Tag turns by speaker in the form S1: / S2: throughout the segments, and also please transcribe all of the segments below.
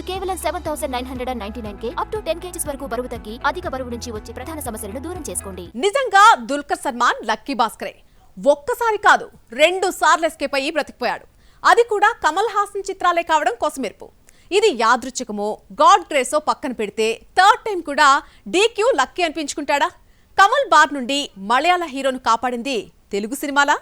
S1: కేవలం 7,999K up to 10 kgs వరకు బరువు తగ్గి అధిక బరువు నుంచి వచ్చే ప్రధాన సమస్యలను దూరం చేసుకోండి.
S2: నిజంగా దుల్కర్ సల్మాన్ లక్కీ భాస్కరే. ఒక్కసారి కాదు 2 సార్లు ఎస్కేప్ అయ్యి బ్రతికిపోయాడు. అది కూడా కమల్ హాసన్ చిత్రాలే కావడం కోసమెరుపు. ఇది యాదృచ్ఛికమో గాడ్ గ్రేసో పక్కన పెడితే థర్డ్ టైం కూడా డీక్యూ లక్కీ అనిపించుకుంటాడా? కమల్ బార్ నుండి మలయాళ హీరోను కాపాడింది తెలుగు సినిమాలా?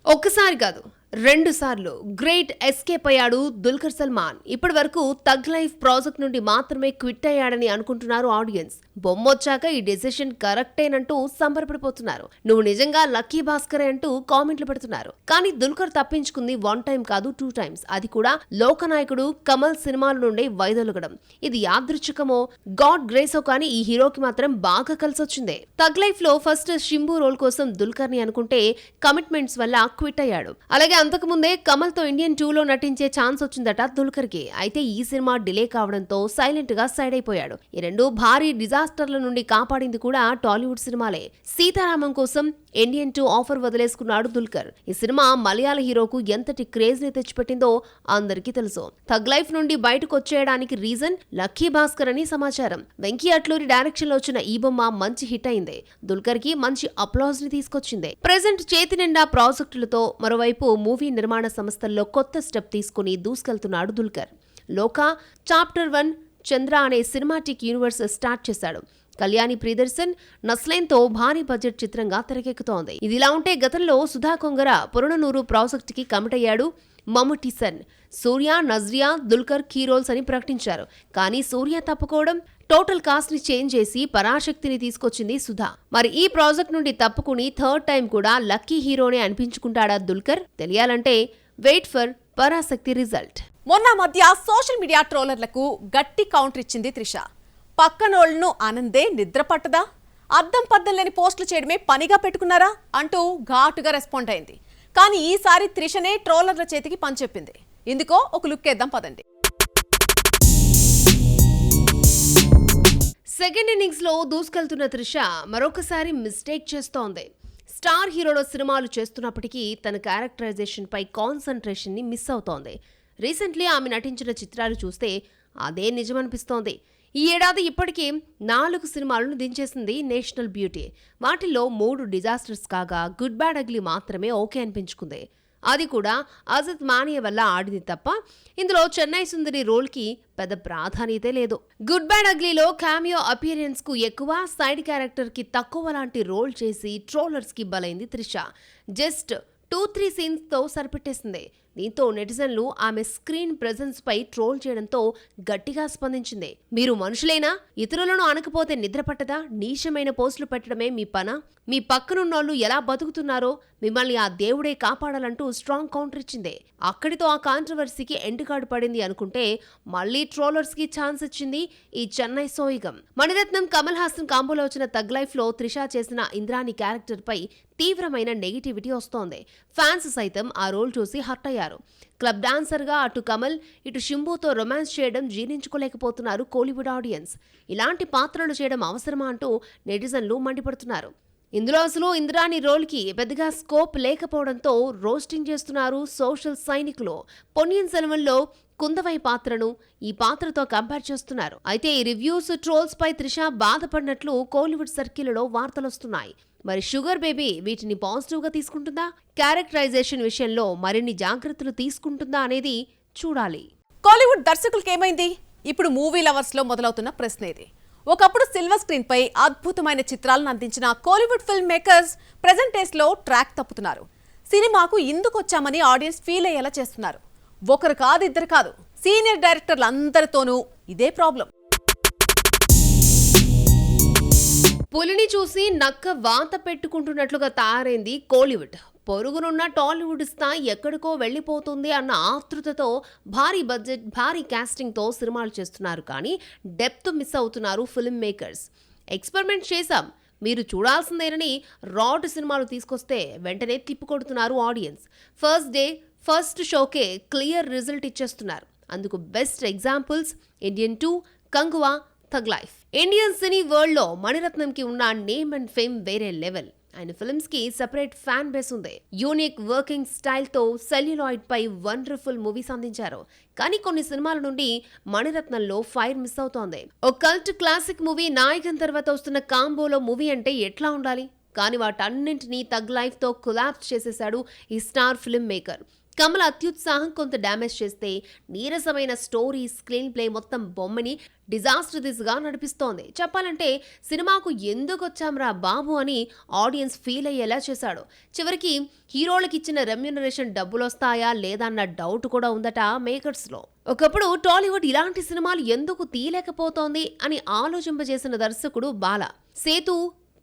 S3: ఒక్కసారి కాదు 2 సార్లు గ్రేట్ ఎస్కేప్ అయ్యాడు దుల్కర్ సల్మాన్. ఇప్పటి వరకు తగ్ లైఫ్ ప్రాజెక్ట్ నుండి మాత్రమే క్విట్ అయ్యాడని అనుకుంటున్నారు ఆడియన్స్. బొమ్మొచ్చాక ఈ డెసిషన్ కరెక్టేనంటూ సంబరపడిపోతున్నారు. నువ్వు నిజంగా లక్కీ భాస్కరే అంటూ కామెంట్లు పెడుతున్నారు. కానీ దుల్కర్ తప్పించుకుంది 1 టైం కాదు 2 టైమ్స్. అది కూడా లోకనాయకుడు కమల్ సినిమాల నుండి వైదొలగడం. ఇది యాదృచ్ఛికమో గాడ్ గ్రేసో కానీ ఈ హీరోకి మాత్రం బాగా కలిసొచ్చింది. తగ్ లైఫ్ లో ఫస్ట్ షింబు రోల్ కోసం దుల్కర్ ని అనుకుంటే కమిట్మెంట్స్ వల్ల క్విట్ అయ్యాడు. అలాగే అంతకుముందే కమల్ తో ఇండియన్ 2లో నటించే ఛాన్స్ వచ్చిందట దుల్కర్ కి. అయితే ఈ సినిమా డిలే కావడంతో సైలెంట్ గా సైడ్ అయిపోయాడు. ఈ 2 భారీ డిజాస్టర్ల నుండి కాపాడింది కూడా టాలీవుడ్ సినిమాలే. సీతారామం కోసం ఇండియన్ 2 ఆఫర్ వదిలేసుకున్నాడు దుల్కర్. ఈ సినిమా మలయాళ హీరోకు ఎంతటి క్రేజ్ ని తెచ్చిపెట్టిందో అందరికీ తెలుసు. థగ్ లైఫ్ నుండి బయటకు వచ్చేయడానికి రీజన్ లక్కీ భాస్కర్ అని సమాచారం. వెంకీ అట్లూరి డైరెక్షన్ లో వచ్చిన ఈ బొమ్మ మంచి హిట్ అయింది. దుల్కర్ కి మంచి అప్లాజ్ ని తీసుకొచ్చింది. ప్రెజెంట్ చేతి నిండా ప్రాజెక్టులతో మరోవైపు మూవీ నిర్మాణ సంస్థల్లో కొత్త స్టెప్ తీసుకుని దూసుకెళ్తున్నాడు దుల్కర్. లోకా చాప్టర్ 1 చంద్ర అనే సినిమాటిక్ యూనివర్స్ స్టార్ట్ చేశాడు. కళ్యాణి ప్రియదర్శన్ నస్లైన్ తో భారీ బడ్జెట్ చిత్రంగా తెరకెక్కుతోంది. ఇదిలా ఉంటే గతంలో సుధా కొంగర పురణనూరు ప్రాజెక్ట్ కి కమిట్ అయ్యాడు మమ్ముట్టి సన్. సూర్య నజ్రియా దుల్కర్ కీ రోల్స్ అని ప్రకటించారు. కానీ సూర్య తప్పుకోవడం, టోటల్ కాస్ట్ ని చేంజ్ చేసి పరాశక్తిని తీసుకొచ్చింది సుధా. మరి ఈ ప్రాజెక్ట్ నుండి తప్పుకుని థర్డ్ టైం కూడా లక్కీ హీరోనే అనిపించుకుంటాడా దుల్కర్? తెలియాలంటే వెయిట్ ఫర్ పరాశక్తి రిజల్ట్.
S2: మొన్న మధ్య సోషల్ మీడియా ట్రోలర్లకు గట్టి కౌంటర్ ఇచ్చింది త్రిష. పక్కనోళ్లను ఆనందే నిద్ర పట్టదా, అద్దం పద్దం లేని పోస్టులు చేయడమే పనిగా పెట్టుకున్నారా అంటూ ఘాటుగా రెస్పాండ్ అయింది. కానీ ఈసారి త్రిషనే ట్రోలర్ల చేతికి పంచెప్పింది. ఇందుకో ఒక లుక్ వేద్దాం పదండి.
S3: సెకండ్ ఇన్నింగ్స్ లో దూసుకెళ్తున్న త్రిష మరొకసారి మిస్టేక్ చేస్తోంది. స్టార్ హీరోల సినిమాలు చేస్తున్నప్పటికీ తన క్యారెక్టరైజేషన్ పై కాన్సంట్రేషన్ ని మిస్ అవుతోంది. రీసెంట్లీ ఆమె నటించిన చిత్రాలు చూస్తే అదే నిజమనిపిస్తోంది. ఈ ఏడాది ఇప్పటికే 4 సినిమాలను దించేసింది నేషనల్ బ్యూటీ. వాటిల్లో 3 డిజాస్టర్స్ కాగా గుడ్ బ్యాడ్ అగ్లీ మాత్రమే ఓకే అనిపించుకుంది. అది కూడా అజిత్ మానియా వల్ల ఆడింది తప్ప ఇందులో చెన్నై సుందరి రోల్ కి పెద్ద ప్రాధాన్యతే లేదు. గుడ్ బ్యాడ్ అగ్లీలో క్యామియో అపియరెన్స్ కు ఎక్కువ, సైడ్ క్యారెక్టర్ కి తక్కువ లాంటి రోల్ చేసి ట్రోలర్స్ కి బలైంది త్రిష. జస్ట్ 2-3 సీన్స్ తో సరిపెట్టేసింది. దీంతో నెటిజన్లు ఆమె స్క్రీన్ ప్రెజెన్స్ పై ట్రోల్ చేయడంతో గట్టిగా స్పందించింది. మీరు మనుషులేనా? ఇతరులను అనకపోతే నిద్ర పట్టదా? నీచమైన పోస్టులు పెట్టడమే మీ పనా? మీ పక్కనున్నోళ్లు ఎలా బతుకుతున్నారో మిమ్మల్ని ఆ దేవుడే కాపాడాలంటూ స్ట్రాంగ్ కౌంటర్ ఇచ్చింది. అక్కడితో ఆ కాంట్రవర్సీకి ఎండ్ కార్డు పడింది అనుకుంటే మళ్లీ ట్రోలర్స్ కి ఛాన్స్ ఇచ్చింది ఈ చెన్నై సోయిగం. మణిరత్నం కమల్ హాసన్ కాంబోలో వచ్చిన తగ్ లైఫ్ లో త్రిష చేసిన ఇంద్రాణి క్యారెక్టర్ పై తీవ్రమైన నెగిటివిటీ వస్తోంది. ఫ్యాన్స్ సైతం ఆ రోల్ చూసి హర్ట్ అయ్యారు. క్లబ్ డాన్సర్ గా అటు కమల్ ఇటు షింబుతో రొమాన్స్ చేయడం జీర్ణించుకోలేకపోతున్నారు కోలీవుడ్ ఆడియన్స్. ఇలాంటి పాత్రలు చేయడం అవసరమా అంటూ నెటిజన్లు మండిపడుతున్నారు. ఇందులో అసలు ఇంద్రాణి రోల్ కి పెద్దగా స్కోప్ లేకపోవడంతో రోస్టింగ్ చేస్తున్నారు సోషల్ సైనికులు. పొన్నియిన్ సెల్వన్లో కుందవై పాత్రను ఈ పాత్రతో కంపేర్ చేస్తున్నారు. అయితే ఈ రివ్యూస్ ట్రోల్స్ పై త్రిష బాధపడినట్లు కోలీవుడ్ సర్కిల్లో వార్తలొస్తున్నాయి. మరి షుగర్ బేబీ వీటిని పాజిటివ్ గా తీసుకుంటుందా? క్యారెక్టరైజేషన్ విషయంలో మరిన్ని జాగ్రత్తలు తీసుకుంటుందా అనేది చూడాలి.
S2: కోలీవుడ్ దర్శకులకు ఏమైంది? ఇప్పుడు మూవీ లవర్స్ లో మొదలవుతున్న ప్రశ్న ఇది. ఒకప్పుడు సిల్వర్ స్క్రీన్ పై అద్భుతమైన చిత్రాలను అందించిన Kollywood film makers present days లో ట్రాక్ తప్పుతున్నారు. సినిమాకు ఇందుకు వచ్చామని ఆడియన్స్ ఫీల్ అయ్యేలా చేస్తున్నారు. ఒకరు కాదు, ఇద్దరు కాదు, సీనియర్ డైరెక్టర్లు అందరితోనూ ఇదే ప్రాబ్లం.
S3: పులిని చూసి నక్క వాత పెట్టుకుంటున్నట్లుగా తయారైంది కోలీవుడ్. పొరుగునున్న టాలీవుడ్ స్థాయి ఎక్కడికో వెళ్లిపోతుంది అన్న ఆతృతతో భారీ బడ్జెట్, భారీ కాస్టింగ్తో సినిమాలు చేస్తున్నారు. కానీ డెప్త్ మిస్ అవుతున్నారు ఫిల్మ్ మేకర్స్. ఎక్స్పెరిమెంట్ చేశాం, మీరు చూడాల్సిందేనని రాడ్ సినిమాలు తీసుకొస్తే వెంటనే తిప్పికొడుతున్నారు ఆడియన్స్. ఫస్ట్ డే ఫస్ట్ షోకే క్లియర్ రిజల్ట్ ఇచ్చేస్తున్నారు. అందుకు best examples Indian 2, Kanguva, Thug Life. Indian cine world లో మణిరత్నంకి ఉన్న నేమ్ అండ్ ఫేమ్ వేరే లెవెల్. ఆయన ఫిల్మ్స్ కి separate fan base unique. Working వర్కింగ్ స్టైల్ తో సెల్యులాయిడ్ పై వండర్ఫుల్ మూవీస్ అందించారు. కానీ కొన్ని సినిమాల నుండి మణిరత్నంలో ఫైర్ మిస్ అవుతోంది. ఓ కల్ట్ క్లాసిక్ మూవీ నాయకన్ తర్వాత వస్తున్న కాంబోలో మూవీ అంటే ఎట్లా ఉండాలి? కానీ వాటన్నింటినీ తగ్ లైఫ్ తో కొలాప్స్ చేసేశాడు ఈ స్టార్ ఫిల్మ్ మేకర్. కమల్ అత్యుత్సాహం కొంత డ్యామేజ్ చేస్తే నీరసమైన స్టోరీ, స్క్రీన్ ప్లే మొత్తం బొమ్మని డిజాస్టర్ దిశగా నడిపిస్తోంది. చెప్పాలంటే సినిమాకు ఎందుకు వచ్చాంరా బాబు అని ఆడియన్స్ ఫీల్ అయ్యేలా చేశాడు. చివరికి హీరోలకు ఇచ్చిన రెమ్యూనరేషన్ డబ్బులొస్తాయా లేదా అన్న డౌట్ కూడా ఉందట మేకర్స్లో. ఒకప్పుడు టాలీవుడ్ ఇలాంటి సినిమాలు ఎందుకు తీయలేకపోతోంది అని ఆలోచింపజేసిన దర్శకుడు బాలా. సేతు,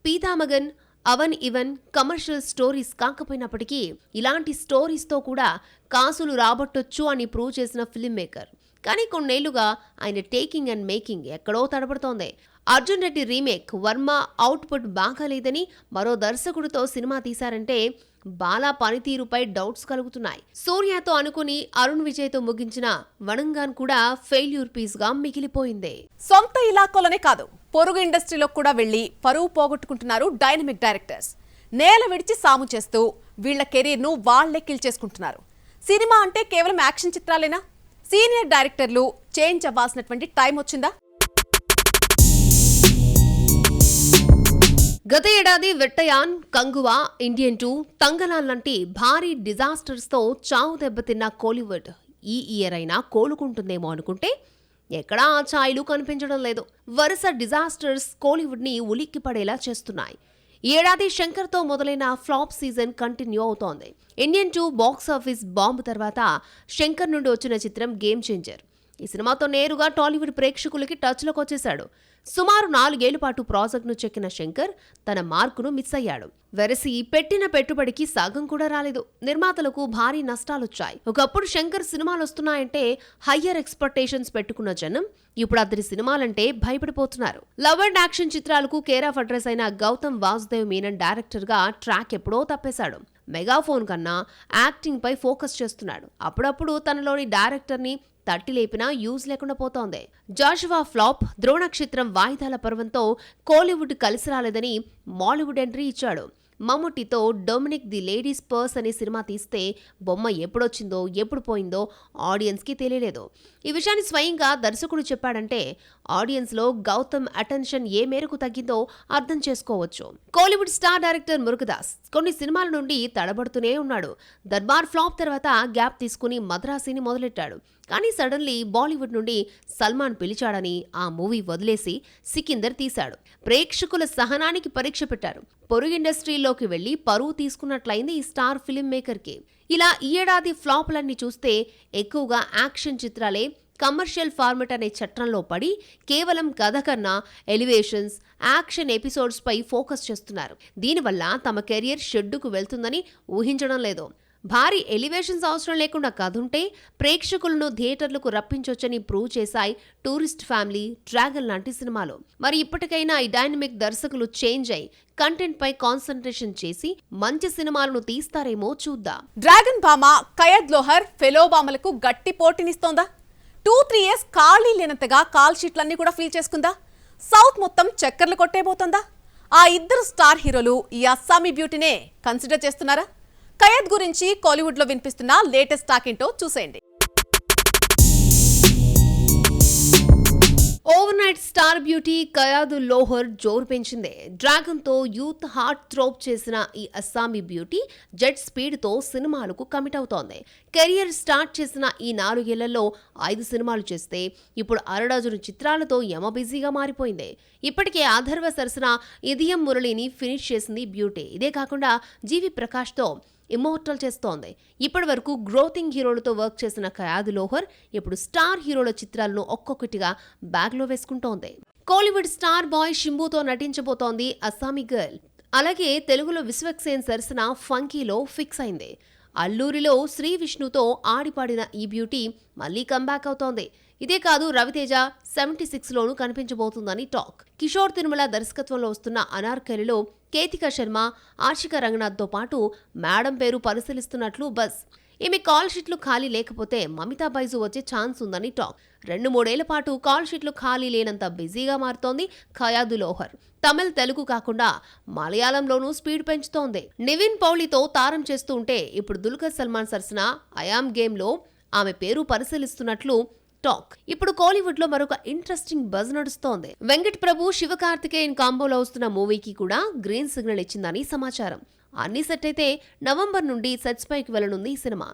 S3: పీతామగన్, అవన్ ఇవన్ కమర్షియల్ స్టోరీస్ కాకపోయినప్పటికీ ఇలాంటి స్టోరీస్తో కూడా కాసులు రాబట్టొచ్చు అని ప్రూవ్ చేసిన ఫిల్మ్ మేకర్. కానీ కొన్నేళ్లుగా ఆయన టేకింగ్ అండ్ మేకింగ్ ఎక్కడో తడబడుతోంది. అర్జున్ రెడ్డి రీమేక్ వర్మ అవుట్పుట్ బాగాలేదని మరో దర్శకుడితో సినిమా తీశారంటే బాలా పనితీరుపై డౌట్స్ కలుగుతున్నాయి. సూర్యతో అనుకుని అరుణ్ విజయ్తో ముగించిన వణంగాన్ కూడా ఫెయిల్యూర్ పీస్ గా మిగిలిపోయింది.
S2: సొంత ఇలాకాలోనే కాదు, పొరుగు ఇండస్ట్రీలో కూడా వెళ్లి పరువు పోగొట్టుకుంటున్నారు డైనమిక్ డైరెక్టర్స్. నేల విడిచి సాము చేస్తూ వీళ్ల కెరీర్ ను వాళ్లే కిల్ చేసుకుంటున్నారు. సినిమా అంటే కేవలం యాక్షన్ చిత్రాలేనా? సీనియర్ డైరెక్టర్లు చేంజ్ అవ్వాల్సినటువంటి టైం వచ్చిందా?
S3: గత ఏడాది వెట్టయాన్, కంగువా, ఇండియన్ 2, తంగలాన్ లాంటి భారీ డిజాస్టర్స్తో చావు దెబ్బతిన్న కోలీవుడ్ ఈ ఇయర్ అయినా కోలుకుంటుందేమో అనుకుంటే ఎక్కడా ఆ ఛాయలు కనిపించడం లేదు. వరుస డిజాస్టర్స్ కోలీవుడ్ని ఉలిక్కి పడేలా చేస్తున్నాయి. ఈ ఏడాది శంకర్తో మొదలైన ఫ్లాప్ సీజన్ కంటిన్యూ అవుతోంది. ఇండియన్ 2 బాక్సాఫీస్ బాంబు తర్వాత శంకర్ నుండి వచ్చిన చిత్రం గేమ్ చేంజర్. ఈ సినిమాతో నేరుగా టాలీవుడ్ ప్రేక్షకులకి టచ్లోకి వచ్చేశాడు. సుమారు 4 ఏళ్ల పాటు ప్రాజెక్ట్ను చెక్కిన శంకర్ తన మార్కును మిస్ అయ్యాడు. వెరసి పెట్టిన పెట్టుబడికి సగం కూడా రాలేదు. నిర్మాతలకు భారీ నష్టాలొచ్చాయి. ఒకప్పుడు శంకర్ సినిమాలు వస్తున్నాయంటే హయ్యర్ ఎక్స్పెక్టేషన్స్ పెట్టుకున్న జనం ఇప్పుడు అతని సినిమాలంటే భయపడిపోతున్నారు. లవ్ అండ్ యాక్షన్ చిత్రాలకు కేర్ ఆఫ్ అడ్రస్ అయిన గౌతమ్ వాసుదేవ్ మీనన్ డైరెక్టర్ గా ట్రాక్ ఎప్పుడో తప్పేశాడు. మెగాఫోన్ కన్నా యాక్టింగ్ పై ఫోకస్ చేస్తున్నాడు. అప్పుడప్పుడు తనలోని డైరెక్టర్ని తట్టి లేపినా యూజ్ లేకుండా పోతోంది. జాషువా ఫ్లాప్, ద్రోణక్షేత్రం వాయిదాల పర్వంతో కోలీవుడ్ కలిసి రాలేదని మాలీవుడ్ ఎంట్రీ ఇచ్చాడు. మమ్ముట్టితో డొమినిక్ ది లేడీస్ పర్స్ అనే సినిమా తీస్తే బొమ్మ ఎప్పుడొచ్చిందో ఎప్పుడు పోయిందో ఆడియన్స్కి తెలియలేదు. ఈ విషయాన్ని స్వయంగా దర్శకుడు చెప్పాడంటే ఆడియన్స్లో గౌతమ్ అటెన్షన్ ఏ మేరకు తగ్గిందో అర్థం చేసుకోవచ్చు. కోలీవుడ్ స్టార్ డైరెక్టర్ మురుగదాస్ కొన్ని సినిమాల నుండి తడబడుతూనే ఉన్నాడు. దర్బార్ ఫ్లాప్ తర్వాత గ్యాప్ తీసుకుని మద్రాసీని మొదలెట్టాడు. కానీ సడన్లీ బాలీవుడ్ నుండి సల్మాన్ పిలిచాడని ఆ మూవీ వదిలేసి సికిందర్ తీశాడు. ప్రేక్షకుల సహనానికి పరీక్ష పెట్టారు. పొరుగు ఇండస్ట్రీలోకి వెళ్లి పరువు తీసుకున్నట్లయింది ఈ స్టార్ ఫిల్మ్ మేకర్కి. ఇలా ఈ ఏడాది ఫ్లాపులన్నీ చూస్తే ఎక్కువగా యాక్షన్ చిత్రాలే కమర్షియల్ ఫార్మెట్ అనే చట్రంలో పడి కేవలం కథ కన్నా ఎలివేషన్స్, యాక్షన్ ఎపిసోడ్స్ పై ఫోకస్ చేస్తున్నారు. దీనివల్ల తమ కెరియర్ షెడ్డుకు వెళ్తుందని ఊహించడం లేదు. భారీ ఎలివేషన్స్ అవసరం లేకుండా కథ ఉంటే ప్రేక్షకులను థియేటర్లకు రప్పించొచ్చని ప్రూవ్ చేశాయి టూరిస్ట్ ఫ్యామిలీ, డ్రాగన్ లాంటి సినిమాలు. మరి ఇప్పటికైనా ఈ డైనమిక్ దర్శకులు చేంజ్ అయి కంటెంట్ పై కాన్సంట్రేషన్ చేసి మంచి సినిమాలను తీస్తారేమో చూద్దాం.
S2: డ్రాగన్ భామ కయద్ లోహర్ ఫెలోబామలకు గట్టి పోటీనిస్తోందా? 2-3 ఇయర్స్ ఖాళీ లేనంతగా కాల్ షీట్లన్నీ కూడా ఫీల్ చేసుకుందా? సౌత్ మొత్తం చక్కర్లు కొట్టేబోతోందా? ఆ ఇద్దరు స్టార్ హీరోలు ఈ అస్సామీ బ్యూటీనే కన్సిడర్ చేస్తున్నారా? కయద్ గురించి కోలీవుడ్ లో వినిపిస్తున్న లేటెస్ట్ టాక్ ఏంటో చూసేయండి.
S3: Over night star beauty Kayadu Lohar జోరు పెంచింది. డ్రాగన్ తో యూత్ హార్ట్ థ్రోప్ చేసిన ఈ అస్సామీ బ్యూటీ జెట్ స్పీడ్ తో సినిమాలకు కమిట్ అవుతోంది. కెరియర్ స్టార్ట్ చేసిన ఈ 4 ఏళ్లలో 5 సినిమాలు చేస్తే ఇప్పుడు 6 డజను చిత్రాలతో యమ బిజీగా మారిపోయింది. ఇప్పటికే అథర్వ సరసన ఇదియం మురళిని ఫినిష్ చేసింది బ్యూటీ. ఇదే కాకుండా జీవి ప్రకాష్ తో ఇమ్మోర్టల్ చేస్తోంది. ఇప్పటి వరకు గ్రోతింగ్ హీరోలతో వర్క్ చేసిన కయాద్ లోహర్ ఇప్పుడు స్టార్ హీరోల చిత్రాలను ఒక్కొక్కటిగా బ్యాగ్లో వేసుకుంటోంది. కోలీవుడ్ స్టార్ బాయ్ షింబుతో నటించబోతోంది అస్సామీ గర్ల్. అలాగే తెలుగులో విశ్వక్సేన్ సరసన ఫంకీలో ఫిక్స్ అయింది. అల్లూరిలో శ్రీ విష్ణుతో ఆడిపాడిన ఈ బ్యూటీ మళ్లీ కంబ్యాక్ అవుతోంది. ఇదే కాదు, రవితేజ 76లోనూ కనిపించబోతుందని టాక్. కిషోర్ తిరుమల దర్శకత్వంలో వస్తున్న అనార్కలిలో కేతికా శర్మ, ఆశికా రంగనాథ్తో పాటు మేడం పేరు పరిశీలిస్తున్నట్లు బజ్. ఈమె కాల్ షీట్లు ఖాళీ లేకపోతే మమితా బైజు వచ్చే ఛాన్స్ ఉందని టాక్. 2-3 ఏళ్ల పాటు కాల్ షీట్లు ఖాళీ లేనంత బిజీగా మారుతోంది ఖయాదు లోహర్. తమిళ్, తెలుగు కాకుండా మలయాళంలోనూ స్పీడ్ పెంచుతోంది. నివిన్ పౌలితో తారం చేస్తూ ఉంటే ఇప్పుడు దుల్కర్ సల్మాన్ సరసన ఐయామ్ గేమ్ లో ఆమె పేరు పరిశీలిస్తున్నట్లు టాక్. ఇప్పుడు కోలీవుడ్ లో మరొక ఇంట్రెస్టింగ్ బజ్ నడుస్తోంది. వెంకట్ ప్రభు, శివకార్తికేయన్ కాంబోలో వస్తున్న మూవీకి కూడా గ్రీన్ సిగ్నల్ ఇచ్చిందని సమాచారం. అన్ని సెట్ అయితే నవంబర్ నుండి సెట్స్ పైకి వెళ్లనుంది ఈ సినిమా.